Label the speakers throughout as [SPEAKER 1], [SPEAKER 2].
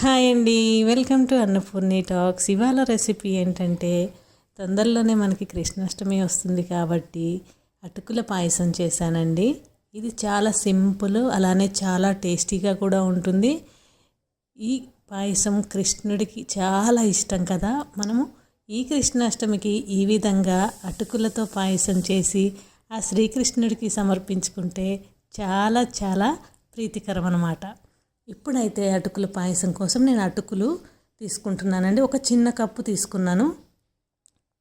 [SPEAKER 1] Hi అండి, welcome to Annapurni talks. ఇవాళ recipe ఏంటంటే తొందరలోనే మనకి కృష్ణాష్టమి వస్తుంది కాబట్టి అటుకుల పాయసం చేశానండి. ఇది చాలా సింపుల్, అలానే చాలా టేస్టీగా కూడా ఉంటుంది. ఈ పాయసం కృష్ణుడికి చాలా ఇష్టం కదా. మనము ఈ కృష్ణాష్టమికి ఈ విధంగా అటుకులతో పాయసం చేసి ఆ శ్రీకృష్ణుడికి సమర్పించుకుంటే చాలా చాలా ప్రీతికరం అన్నమాట. ఇప్పుడైతే అటుకుల పాయసం కోసం నేను అటుకులు తీసుకుంటున్నానండి. ఒక చిన్న కప్పు తీసుకున్నాను.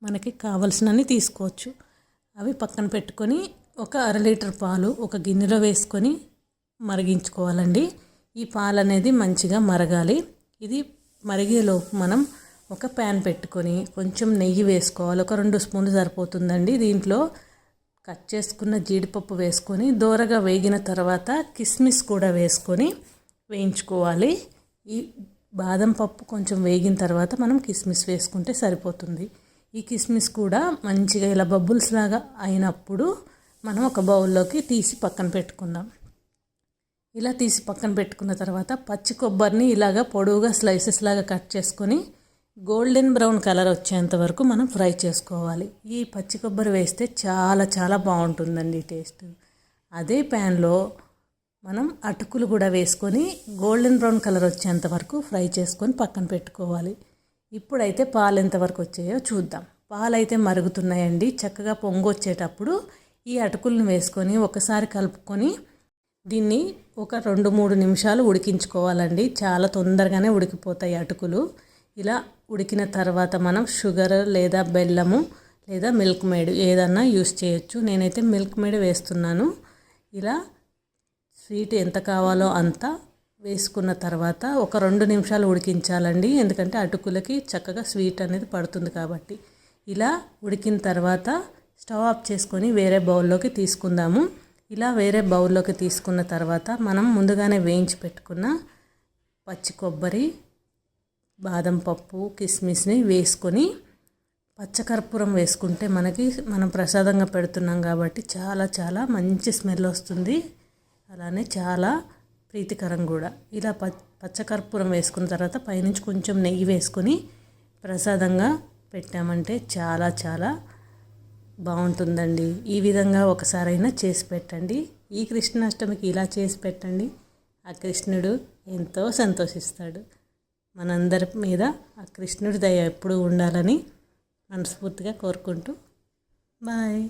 [SPEAKER 1] మనకి కావలసినన్ని తీసుకోవచ్చు. అవి పక్కన పెట్టుకొని ఒక 1/2 లీటర్ పాలు ఒక గిన్నెలో వేసుకొని మరిగించుకోవాలండి. ఈ పాలు అనేది మంచిగా మరగాలి. ఇది మరిగేలోపు మనం ఒక ప్యాన్ పెట్టుకొని కొంచెం నెయ్యి వేసుకోవాలి. ఒక 2 స్పూన్లు సరిపోతుందండి. దీంట్లో కట్ చేసుకున్న జీడిపప్పు వేసుకొని దోరగా వేగిన తర్వాత కిస్మిస్ కూడా వేసుకొని వేయించుకోవాలి. ఈ బాదం పప్పు కొంచెం వేగిన తర్వాత మనం కిస్మిస్ వేసుకుంటే సరిపోతుంది. ఈ కిస్మిస్ కూడా మంచిగా ఇలా బబుల్స్ లాగా అయినప్పుడు మనం ఒక బౌల్లోకి తీసి పక్కన పెట్టుకుందాం. ఇలా తీసి పక్కన పెట్టుకున్న తర్వాత పచ్చి కొబ్బరిని ఇలాగా పొడవుగా స్లైసెస్ లాగా కట్ చేసుకొని గోల్డెన్ బ్రౌన్ కలర్ వచ్చేంత వరకు మనం ఫ్రై చేసుకోవాలి. ఈ పచ్చి కొబ్బరి వేస్తే చాలా చాలా బాగుంటుందండి టేస్ట్. అదే ప్యాన్లో మనం అటుకులు కూడా వేసుకొని గోల్డెన్ బ్రౌన్ కలర్ వచ్చేంత వరకు ఫ్రై చేసుకొని పక్కన పెట్టుకోవాలి. ఇప్పుడైతే పాలు ఎంతవరకు వచ్చాయో చూద్దాం. పాలు అయితే మరుగుతున్నాయండి. చక్కగా పొంగు వచ్చేటప్పుడు ఈ అటుకులను వేసుకొని ఒకసారి కలుపుకొని దీన్ని ఒక 2-3 నిమిషాలు ఉడికించుకోవాలండి. చాలా తొందరగానే ఉడికిపోతాయి అటుకులు. ఇలా ఉడికిన తర్వాత మనం షుగర్ లేదా బెల్లము లేదా మిల్క్ మేడ్ ఏదన్నా యూస్ చేయొచ్చు. నేనైతే మిల్క్ మేడ్ వేస్తున్నాను. ఇలా స్వీట్ ఎంత కావాలో అంత వేసుకున్న తర్వాత ఒక 2 నిమిషాలు ఉడికించాలండి. ఎందుకంటే అటుకులకి చక్కగా స్వీట్ అనేది పడుతుంది కాబట్టి. ఇలా ఉడికిన తర్వాత స్టవ్ ఆఫ్ చేసుకొని వేరే బౌల్లోకి తీసుకుందాము. ఇలా వేరే బౌల్లోకి తీసుకున్న తర్వాత మనం ముందుగానే వేయించి పెట్టుకున్న పచ్చి కొబ్బరి, బాదం పప్పు, కిస్మిస్ని వేసుకొని పచ్చకర్పూరం వేసుకుంటే మనం ప్రసాదంగా పెడుతున్నాం కాబట్టి చాలా చాలా మంచి స్మెల్ వస్తుంది. అలానే చాలా ప్రీతికరం కూడా. ఇలా పచ్చకర్పూరం వేసుకున్న తర్వాత పైనుంచి కొంచెం నెయ్యి వేసుకొని ప్రసాదంగా పెట్టామంటే చాలా చాలా బాగుంటుందండి. ఈ విధంగా ఒకసారైనా చేసి పెట్టండి. ఈ కృష్ణాష్టమికి ఇలా చేసి పెట్టండి. ఆ కృష్ణుడు ఎంతో సంతోషిస్తాడు. మనందరి మీద ఆ కృష్ణుడి దయ ఎప్పుడూ ఉండాలని మనస్ఫూర్తిగా కోరుకుంటూ బాయ్.